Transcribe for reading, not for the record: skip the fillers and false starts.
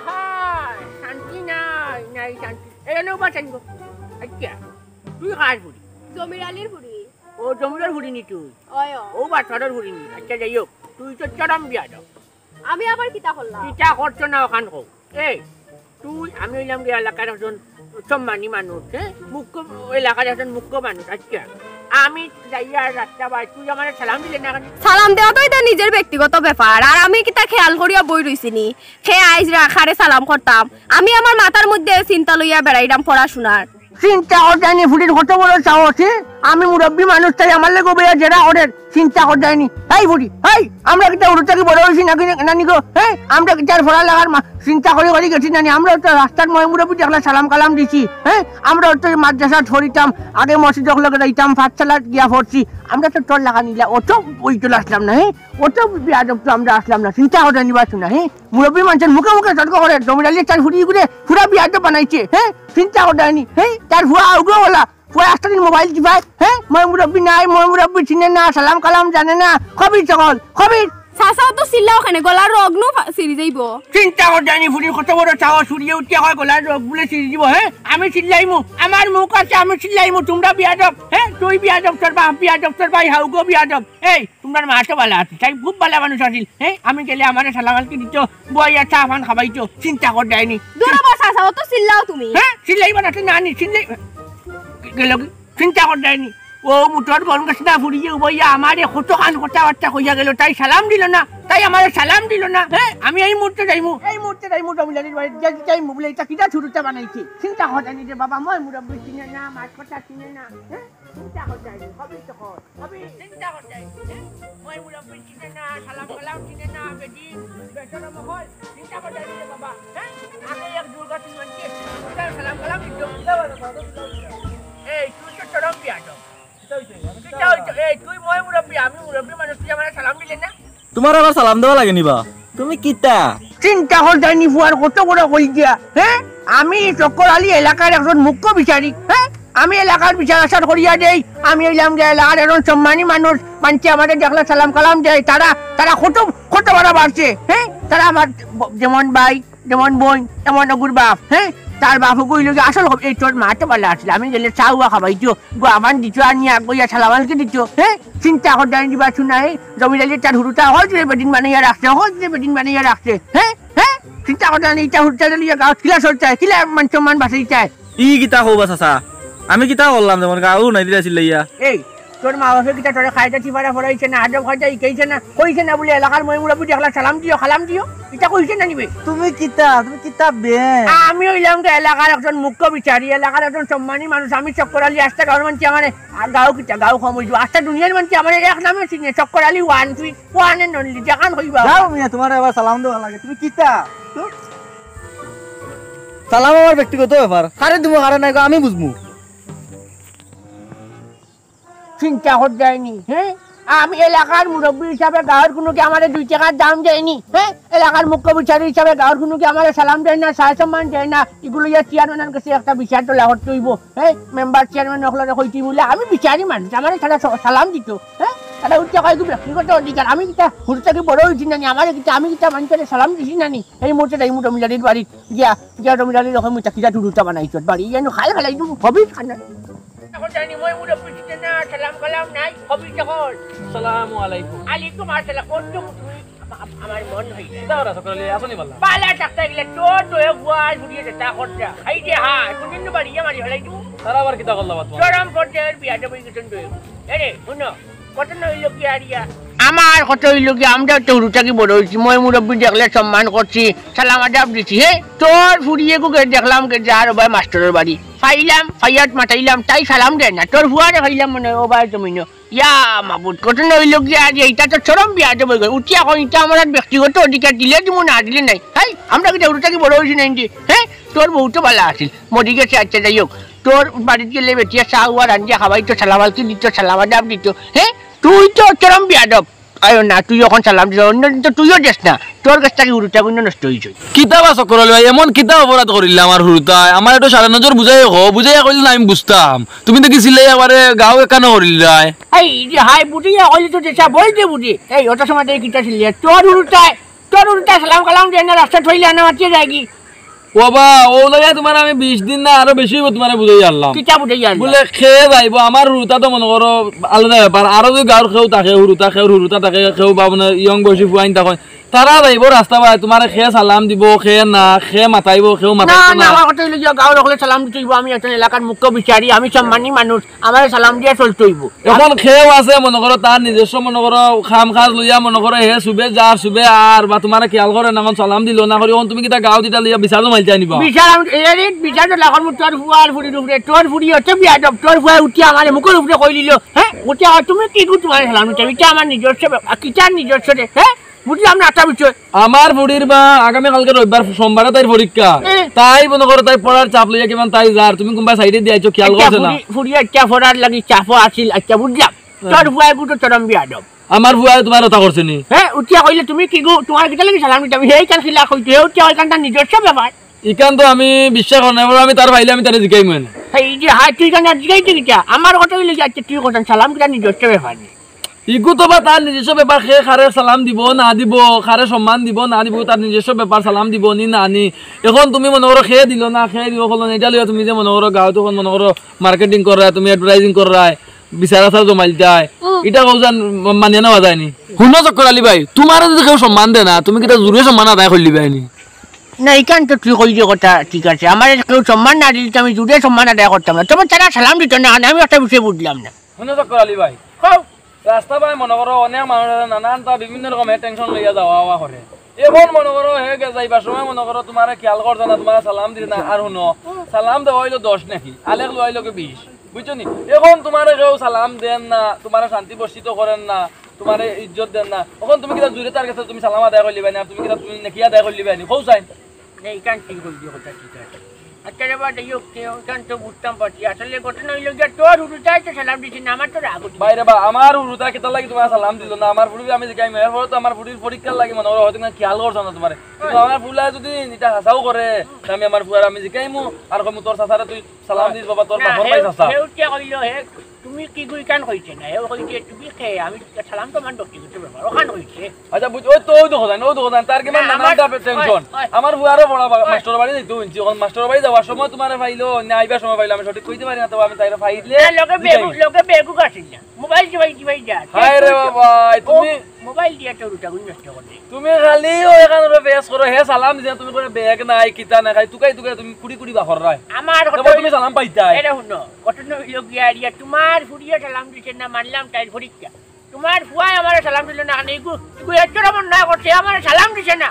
হায় শান্তি নাই নাই শান্তি এখানেও বাঁচান গো আচ্ছা তুই কার বুড়ি জমির আলীর বুড়ি ও জমিদার বুড়ি নি তুই ওয় ও বাচ্চাটার বুড়ি নি আচ্ছা যাই হোক তুই তো চরম বিয়া দাও আমি আবার কিতা করলাম কিতা করছো না ওখান হোক এই তুই আমি হইলাম যে এলাকার একজন সম্মানী মানুষ হ্যাঁ মুখ্য এলাকার একজন মুখ্য মানুষ আচ্ছা আমি যাইয়া রাস্তা বাই তুই আমার সালাম দিলে না সালাম দেওয়া তো এটা নিজের ব্যক্তিগত ব্যাপার আর আমি কিতা খেয়াল করিয়া বই রইছিনি খেয়ে আইজ রাখারে সালাম করতাম আমি আমার মাথার মধ্যে চিন্তা লইয়া বেড়াইলাম পড়াশোনার চিন্তা করতেনি ফুটির কত বড় সাহস আমি মুরব্বী মানুষ তাই আমার লেগে বইয়া জেরা ওদের চিন্তা করতেনি এই ফুটি এই আমরা কিতা উড়ে থেকে বড় হয়েছি নাকি নানি গো হ্যাঁ আমরা কিতার ফোড়া লাগার চিন্তা করে করে গেছি নানি আমরা তো রাস্তার মুরব্বী দেখলে সালাম কালাম দিছি হ্যাঁ আমরা তো মাদ্রাসা ধরিতাম আগে মসজিদ লগে যাইতাম পাঠশালা গিয়া পড়ছি আমরা তো তোর লাগা নিলা অত ওই চলে আসলাম না হ্যাঁ অত বিয়াদব তো আমরা আসলাম না চিন্তা করে নিবা শুনা হ্যাঁ মুরব্বী মানুষের মুখে মুখে তর্ক করে জমিদারি তার ফুটি ঘুরে পুরা বিয়াদব বানাইছে হ্যাঁ চিন্তা করতেনি হ্যাঁ তার ভুয়া উগ্র বলা পুরা একটা দিন মোবাইল টিপাই হ্যাঁ মই মুরব্বী নাই মই মুরব্বী চিনে না সালাম কালাম জানে না খবির সকল খবির সাসাও তো সিল্লা ওখানে গলার রোগ নো সিরি যাইব চিন্তা করতেনি ফুটির কত বড় সাহস সূর্য উঠতে হয় গলার রোগ বলে সিরি দিব হ্যাঁ আমি চিল্লাইমু আমার মুখ আছে আমি চিল্লাইমু তোমরা বিয়াদব হ্যাঁ তুই বিয়াদব তোর বাপ বিয়াদব তোর ভাই হাউগো বিয়াদব এই তোমরা মা তো ভালো আছে তাই খুব ভালো মানুষ আছিল হ্যাঁ আমি গেলে আমার সালাম আলকে দিত বইয়া চা পান খাবাইতো চিন্তা করতেনি দূরবা সাসাও তো সিল্লাও তুমি হ্যাঁ চিল্লাইবা না নানি চিল্লাই গেল চিন্তা করতেনি ও মুটর গরম গাছ না ফুরিয়ে বইয়া আমারে কত কান কথাবার্তা কইয়া গেল তাই সালাম দিল না তাই আমার সালাম দিল না হ্যাঁ আমি এই মুহূর্তে যাইমু জমিদারির বাড়ি যাইমু বলে এটা কিটা ছুটুতে বানাইছি চিন্তা করতেনি যে বাবা মই মুরব্বী চিনে না মাছ কথা চিনে না হ্যাঁ চিন্তা করতেনি হবে তো হবে চিন্তা করতেনি মই মুরব্বী চিনে না সালাম কালাম চিনে না বেটি বেটার মহল চিন্তা করতেনি যে বাবা হ্যাঁ আগে এক দুর্গা তিন মানকে সালাম কালাম দিত এই তুই তো চরম বিয়াদব তোমার আবার সালাম দেওয়া লাগে নিবা তুমি কিতা চিন্তা করতেনি ফুয়ার কত বড় কই দিয়া হ্যাঁ আমি চক্কর আলী এলাকার একজন মুখ্য বিচারিক হ্যাঁ আমি এলাকার বিচার আসার করিয়া দেই আমি এলাম যে এলাকার একজন সম্মানী মানুষ মানছে আমাদের দেখলে সালাম কালাম দেয় তারা তারা কত কত বড় বাড়ছে হ্যাঁ তারা আমার যেমন ভাই যেমন বোন এমন অগুর বাপ হ্যাঁ তার বাপু কইল যে আসল এই তোর মা তো ভালো আসলে আমি গেলে চাউয়া খাবাইছো আমার দিত আনি আগইয়া সালামালকে দিত হ্যাঁ চিন্তা করতেনি দিবা শুনাই জমিদারি তার হুরুটা হলচে বেদিন বানাইয়া রাখছে হলচে বেদিন বানাইয়া রাখছে হ্যাঁ হ্যাঁ চিন্তা করতেনি এটা হুরটা লিয়া গাঁত কিলা সরচায় কিলা মান সম্মান বাঁচাই চায় ই কিতা কবা চাচা আমি কিতা করলাম যেমন গাও নাই দিলা চিল্লাইয়া এই তোর মা বাপে কিতা তোরে খাইতে চিপারা ফরাইছে না আদব খাইতে ইকাইছে না কইছে না বলে এলাকার মই মুরব্বী দেখলা সালাম দিও খালাম দিও এটা কইছে না নিবে তুমি কিতা বে আমি হইলাম যে এলাকার একজন মুখ্য বিচারি এলাকার একজন সম্মানী মানুষ আমি চক্কর আলী আস্তা গাঁর মানছি আমার গাঁও কিতা গাঁও কমইছো আস্তা দুনিয়ার মানছি আমার এক নামে চিনে চক্কর আলী ওয়ান তুই ওয়ানে নলি জাকান হইবা যাও মিয়া তোমার এবার সালাম দেওয়া লাগে তুমি কিতা সালাম আমার ব্যক্তিগত ব্যাপার কারে তুমি কারে নাই আমি বুঝমু চিন্তা করতেনি হ্যাঁ আমি এলাকার মুরব্বী হিসাবে গাঁয়ের কোনো কি আমার 2 টাকার দাম দেয়নি হ্যাঁ এলাকার মুখ্য বিচারি হিসাবে গাঁয়ের কোনো কি আমার সালাম দেয় না সাহায্য সম্মান দেয় না এগুলো চেয়ারম্যানের কাছে একটা বিচার তো লাহর তৈব হ্যাঁ মেম্বার চেয়ারম্যান হলে হইতে বলে আমি বিচারি মানুষ আমার সারা সালাম দিত হ্যাঁ এটা উচ্চ কয়েক ব্যক্তিগত অধিকার আমি কিতা হুর থেকে বড় হয়েছি নানি আমার কিতা আমি কিতা মানুষের সালাম দিছি নানি এই মুহূর্তে এই জমিদারির বাড়ি গিয়া গিয়া জমিদারির রকম কিতা ঠুরুটা বানাইছ বাড়ি যেন খাল খালাই হবি খানা জানি মই মুরব্বী চিনে না সালাম কালাম নাই হবি সকল আসসালামু আলাইকুম আলাইকুম আসসালাম কোন তুমি আমার মন হইছে দাওরা সকলে আসনি বললা পালা টাকতে গেলে তো গুয়াই ঘুরিয়ে যেটা করতে এই যে হ্যাঁ কোনদিন বাড়ি মারি হলাই তুমি তারা আবার কিতা করলা বাত চরম করতে বিয়াটা বই গেছেন তো এরে শুনো কত নইল কি আরিয়া আমার কত হইল কি আমরা তো রুটাকি বড় হইছি মই মুরব্বী দেখলে সম্মান করছি সালাম আদাব দিছি হে তোর ফুরিয়ে গুগে দেখলাম কে যার ভাই মাস্টারের বাড়ি ফাইলাম ফাইয়াত মাটাইলাম তাই সালাম দেয় না তোর ফুয়ারে ফাইলাম মনে ও ভাই জমিন ইয়া মাবুদ কত নইল কি আজ এইটা তো চরম বিয়াটা বই গেল উঠিয়া কই এটা আমার ব্যক্তিগত অধিকার দিলে দিব না দিলে নাই হাই আমরা কি রুটাকি বড় হইছি নাকি হ্যাঁ তোর বউটা ভালো আছিল মরি গেছে আচ্ছা যাই হোক তোর বাড়িতে গেলে বেটিয়া চা উয়া রান্ধিয়া খাবাই তো সালামালকি দিত সালাম আদাব দিত হ্যাঁ তুই তো চরম বিয়াদব আয়ো না তুই যখন সালাম দিস অন্য তো তুইও দেশ না তোর কাছ থেকে হুরুটা কিন্তু নষ্ট হয়েছে কিতাব আছে করলে এমন কিতাব অপরাধ করিলে আমার হুরুতায় আমার একটু সারা নজর বুঝাইয়া কইলে না আমি বুঝতাম তুমি তো কি ছিলে একবারে গাঁও একানো করিলাই এই যে হাই বুঝিয়া কইলে তো দেশা বলতে বুঝি এই ওটা সময় দেখি কিটা ছিলে তোর হুরুটায় তোর উল্টা সালাম কালাম দিয়ে না রাস্তা থইলে আনা মাতিয়ে যায় কি বাবা ও লাগে তোমার আমি 20 দিন না আরো বেশি হইব তোমার বুঝাই আনলাম কিতা বুঝাই জানি বলে খেয়ে যাইব আমার হুরুতা তো মনে করো আলাদা ব্যাপার আরো যদি গাঁর খেউ থাকে হুরুতা থাকে খেউ বা মানে ইয়ং বয়সী ফুয়াইন থাকে তারা যাইব রাস্তা বাই তোমার খেয়ে সালাম দিব খেয়ে না খেয়ে মাতাইব খেউ না মাতাইব না না আমার কথা হইলো যে গাঁও রাখলে সালাম দিতে হইব আমি একটা এলাকার মুখ্য বিচারি আমি সম্মানী মানুষ আমার সালাম দিয়ে চলতে হইব এখন খেয়েও আছে মনে করো তার নিজস্ব মনে করো খাম খাজ লইয়া মনে করো হে সুবে যার সুবে আর বা তোমার খেয়াল করে না এখন সালাম দিল না করি তুমি কিতা গাঁও দিটা লইয়া বিচারও মাইল চাই নিবা বিচার আমি এরি বিচার তো লাখর মুখ তোর ফুয়ার ফুড়ি উপরে তোর ফুড়ি হচ্ছে বিয়াদব তোর ফুয়া উঠি আমার মুখের উপরে কই দিল হ্যাঁ উঠি তুমি কি কু তোমার সালাম দিতে এটা আমার নিজস্ব কিটার নিজস্ব রে হ্যাঁ বুঝলাম না একটা বিষয় আমার বুড়ির বা আগামী কালকে রবিবার সোমবারে তাই পরীক্ষা তাই মনে করো তাই পড়ার চাপ লইয়া কিমান তাই যার তুমি কোনবা সাইডে দিয়াইছো খেয়াল করছ না ফুড়ি একটা ফরার লাগি চাপও আছিল আচ্ছা বুঝলাম তোর ফুয়া গুটো চরম বিয়াদব আমার বুয়া তোমার কথা করছে নি হ্যাঁ উঠিয়া কইলে তুমি কি গো তোমার কিটা লাগি সালাম দিতে সেই কাল খিলা কইতে উঠিয়া ওই কানটা নিজস্ব ব্যাপার ইকান তো আমি বিশ্বাস করি না আমি তার ভাইলে আমি তারে জিগাই মনে এই যে হাই তুই কানটা জিগাইতে কিটা আমার কথা হইলে যে আচ্ছা তুই কথা সালাম কিটা নিজস্ব ব্যাপার ইগু তো বা তার নিজস্ব ব্যাপার সে খারে সালাম দিব না দিব খারে সম্মান দিব না দিব তার নিজস্ব ব্যাপার সালাম দিব নি না নি এখন তুমি মনে করো খেয়ে দিল না খেয়ে দিব হলো না এটা লইয়া তুমি যে মনে করো গাঁও তখন মনে করো মার্কেটিং করা তুমি অ্যাডভার্টাইজিং করা বিচার আচার জমাইল যায় এটা কৌজান মানিয়ে নেওয়া যায়নি শুনো চক্কর আলী ভাই তোমার যদি কেউ সম্মান দেয় না তুমি কিটা জোরে সম্মান আদায় করলি ভাইনি না এখান তো তুই কই যে কথা ঠিক আছে আমার কেউ সম্মান না দিতে আমি জুড়ে সম্মান আদায় করতাম না তবে তারা সালাম দিত না আমি একটা বিষয় বুঝলাম না শুনো চক্কর আলী ভাই রাস্তা পাই মনে করো অনেক মানুষের নানানটা বিভিন্ন রকমের টেনশন লইয়া যাওয়া আওয়া করে এখন মনে করো হে যাইবার সময় মনে করো তোমার খেয়াল করছে না তোমার সালাম দিলে না আর শুনো সালাম দেওয়া হইলো 10 নাকি আলেক লইলো 20 বুঝছো নি এখন তোমার কেউ সালাম দেন না তোমার শান্তি বর্ষিত করেন না তোমার ইজ্জত দেন না এখন তুমি কিটা জুড়ে তার কাছে তুমি সালাম আদায় করলি না তুমি কিটা তুমি নাকি আদায় করলি না কৌ চাই এইখান ঠিক কই যে কথা ঠিক আছে আচ্ছা রে বাট এইখান তো বুঝতাম পারছি আসলে ঘটনা হইলো যে তোর উড়ুটাই তো সালাম দিছি না আমার তো রাগ বাইরে বা আমার উড়ুটা কেতা লাগি তোমার সালাম দিল না আমার ফুড়ি আমি জিগাই মেয়ের পরে তো আমার ফুড়ির পরীক্ষা লাগি মনে করো হয়তো না খেয়াল করছো না তোমার কিন্তু আমার ফুলা যদি এটা হাসাও করে আমি আমার ফুয়ার আমি জিগাইমু আর কমু তোর সাসারে তুই সালাম দিস বাবা তোর বাপর পাই সাসা হেউটিয়া কইলো হে তুমি কি গুই কান কইছে না হেউ কইছে তুমি কে আমি সালাম তো মান ডক্টি করতে ব্যাপার ওখান কইছে আচ্ছা বুঝ ওই তো ওই দেখো তার কি মানে নানানটা টেনশন আমার ফুয়ারও বড় মাস্টার বাড়ি যাইতো ইঞ্চি এখন মাস্টার বাড়ি যাওয়ার সময় তোমার ফাইলো না আইবার সময় ফাইলো আমি সঠিক কইতে পারি না তো আমি তাইরা ফাইলে লোকে বেগু কাটিল না মোবাইল ভাই যা হায় রে বাবা তুমি মোবাইল দিয়া তো রুটা গুই নষ্ট করে তুমি খালি ও এখানে ফেস করো হে সালাম দিছ তুমি করে ব্যাগ নাই কিতা না খাই তুকাই তুমি কুড়ি বাখর রায় আমার কথা তুমি সালাম পাইতাই এটা শুনো ঘটনা হইলো গিয়া তোমার ফুড়িয়া সালাম দিছে না মানলাম তাই পরীক্ষা তোমার ফুয়াই আমার সালাম দিল না এগু এত রকম না করছে আমার সালাম দিছে না